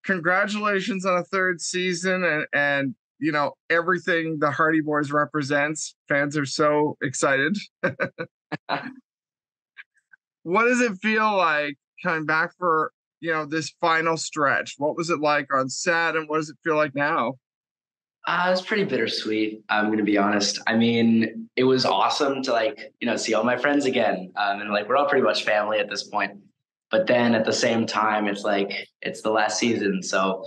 congratulations on a third season and everything the Hardy Boys represents. Fans are so excited. What does it feel like coming back for, this final stretch? What was it like on set and what does it feel like now? It was pretty bittersweet. I'm gonna be honest. I mean, it was awesome to see all my friends again, and we're all pretty much family at this point. But then at the same time, it's like it's the last season, so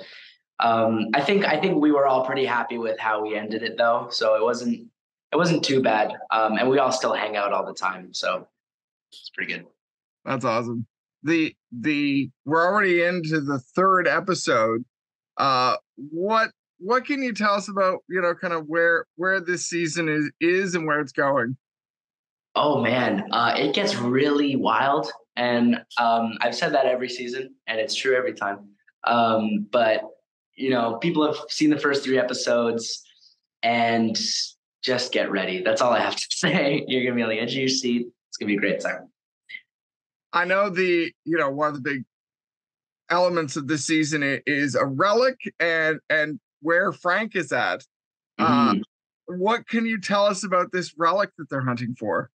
I think we were all pretty happy with how we ended it, though. So it wasn't too bad, and we all still hang out all the time, so it's pretty good. That's awesome. The we're already into the third episode. What can you tell us about, kind of where this season is and where it's going? Oh man, it gets really wild, and I've said that every season, and it's true every time. But people have seen the first three episodes, and just get ready. That's all I have to say. You're gonna be on the edge of your seat. It's gonna be a great time. I know one of the big elements of this season is a relic and where Frank is at. Uh, Mhm. what can you tell us about this relic that they're hunting for?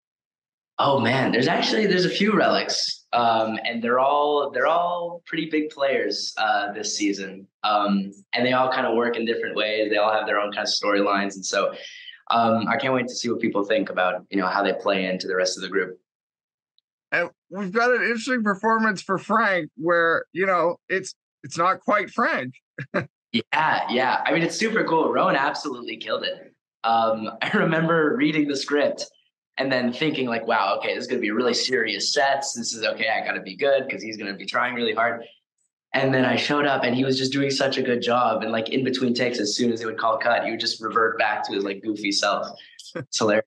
Oh man, there's a few relics, and they're all pretty big players this season, and they all kind of work in different ways. They all have their own kind of storylines, and so I can't wait to see what people think about how they play into the rest of the group. And we've got an interesting performance for Frank where, it's not quite Frank. Yeah, yeah. I mean, it's super cool. Rowan absolutely killed it. I remember reading the script and then thinking like, wow, okay, this is gonna be really serious sets. This is okay. I gotta be good because he's gonna be trying really hard. And then I showed up and he was just doing such a good job. And in between takes, as soon as they would call cut, he would just revert back to his goofy self. It's hilarious.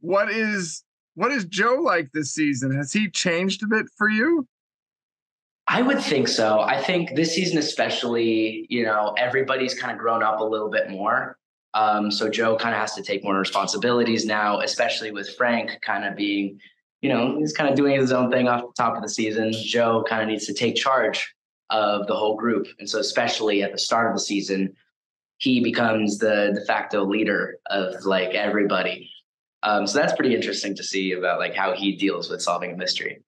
What is Joe like this season? Has he changed a bit for you? I would think so. I think this season, especially, everybody's kind of grown up a little bit more. So Joe kind of has to take more responsibilities now, especially with Frank kind of being, he's kind of doing his own thing off the top of the season. Joe kind of needs to take charge of the whole group. And so, especially at the start of the season, he becomes the de facto leader of everybody. So that's pretty interesting to see about how he deals with solving a mystery.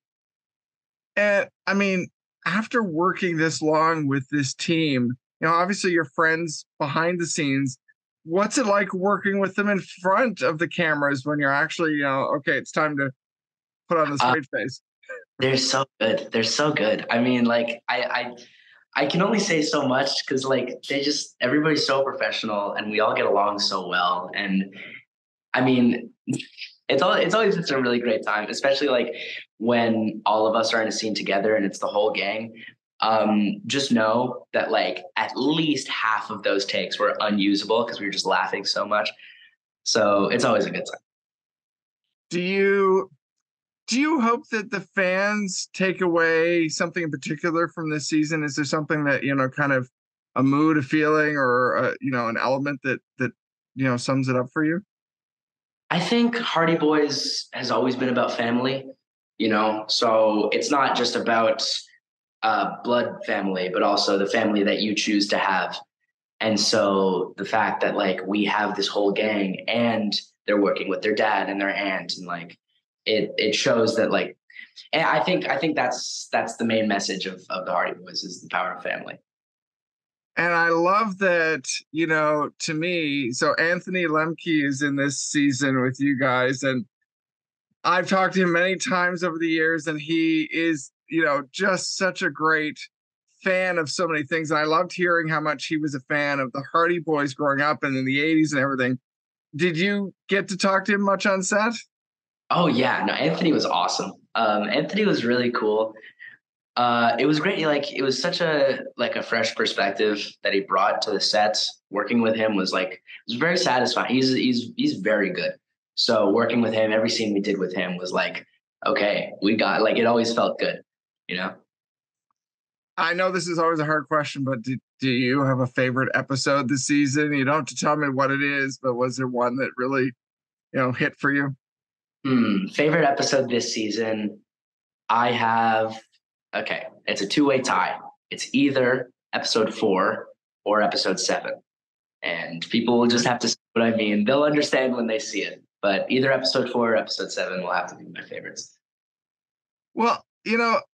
And I mean, after working this long with this team, obviously your friends behind the scenes. What's it like working with them in front of the cameras when you're actually, okay, it's time to put on the Uh, straight face? they're so good. They're so good. I mean, I can only say so much because everybody's so professional and we all get along so well. And I mean, it's always just a really great time, especially when all of us are in a scene together and it's the whole gang. Just know that at least half of those takes were unusable because we were just laughing so much. So it's always a good time. Do you do you hope that the fans take away something in particular from this season? Is there something that, kind of a mood, a feeling, or an element that sums it up for you? I think Hardy Boys has always been about family, so it's not just about blood family, but also the family that you choose to have. And so the fact that we have this whole gang and they're working with their dad and their aunt and it shows that and I think that's the main message of the Hardy Boys is the power of family. And I love that, to me, so Anthony Lemke is in this season with you guys, and I've talked to him many times over the years, and he is, just such a great fan of so many things. And I loved hearing how much he was a fan of the Hardy Boys growing up and in the 80s and everything. Did you get to talk to him much on set? Oh yeah, no, Anthony was awesome. Anthony was really cool. It was great. It was such a fresh perspective that he brought to the sets. Working with him it was very satisfying. He's very good. So working with him, every scene we did with him was okay, we got it always felt good, you know. I know this is always a hard question, but do you have a favorite episode this season? You don't have to tell me what it is, but was there one that really, hit for you? Favorite episode this season? I have Okay, it's a two-way tie. It's either episode 4 or episode 7. And people will just have to see what I mean. They'll understand when they see it. But either episode 4 or episode 7 will have to be my favorites. Well,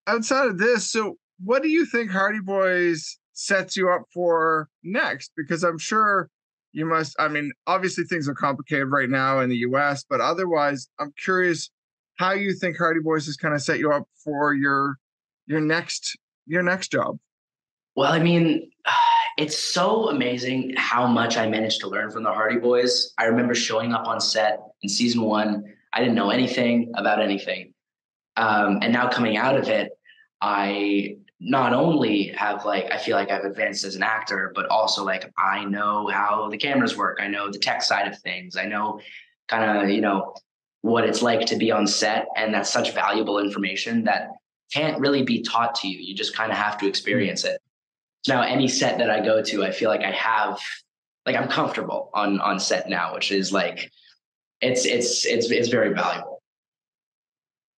outside of this, so what do you think Hardy Boys sets you up for next? Because I'm sure you must, I mean, obviously things are complicated right now in the US, but otherwise, I'm curious how you think Hardy Boys has kind of set you up for your next job. Well, I mean, it's so amazing how much I managed to learn from the Hardy Boys. I remember showing up on set in season 1. I didn't know anything about anything. And now coming out of it, I not only have I feel like I've advanced as an actor, but also I know how the cameras work. I know the tech side of things. I know kind of, what it's like to be on set. And that's such valuable information that can't really be taught to you. You just kind of have to experience it. So now any set that I go to, I feel like I'm comfortable on set now, which is it's very valuable.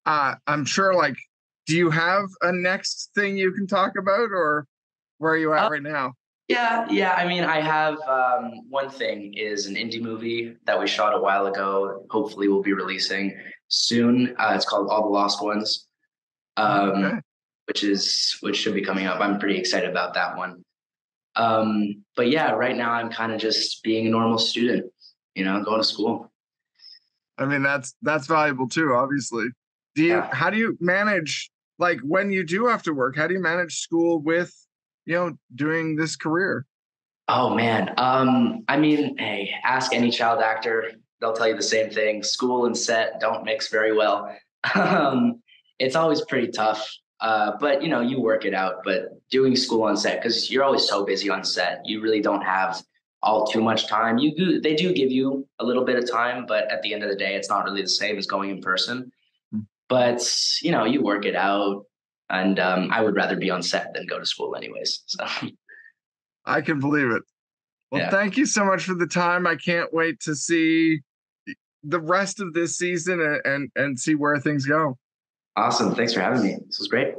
I'm sure do you have a next thing you can talk about, or where are you at right now? Yeah. I mean, I have one thing is an indie movie that we shot a while ago. Hopefully we'll be releasing soon. It's called All the Lost Ones, Okay. which should be coming up. I'm pretty excited about that one. But yeah, right now I'm kind of just being a normal student, going to school. I mean, that's valuable too, obviously. How do you manage, when you do have to work, how do you manage school with, doing this career? Oh man. I mean, hey, ask any child actor. They'll tell you the same thing. School and set don't mix very well. It's always pretty tough. But you work it out. But doing school on set, because you're always so busy on set, you really don't have all too much time. They do give you a little bit of time, but at the end of the day, it's not really the same as going in person. But you work it out, and I would rather be on set than go to school anyways. So I can believe it. Well, Thank you so much for the time. I can't wait to see the rest of this season and see where things go. Awesome. Thanks for having me. This was great.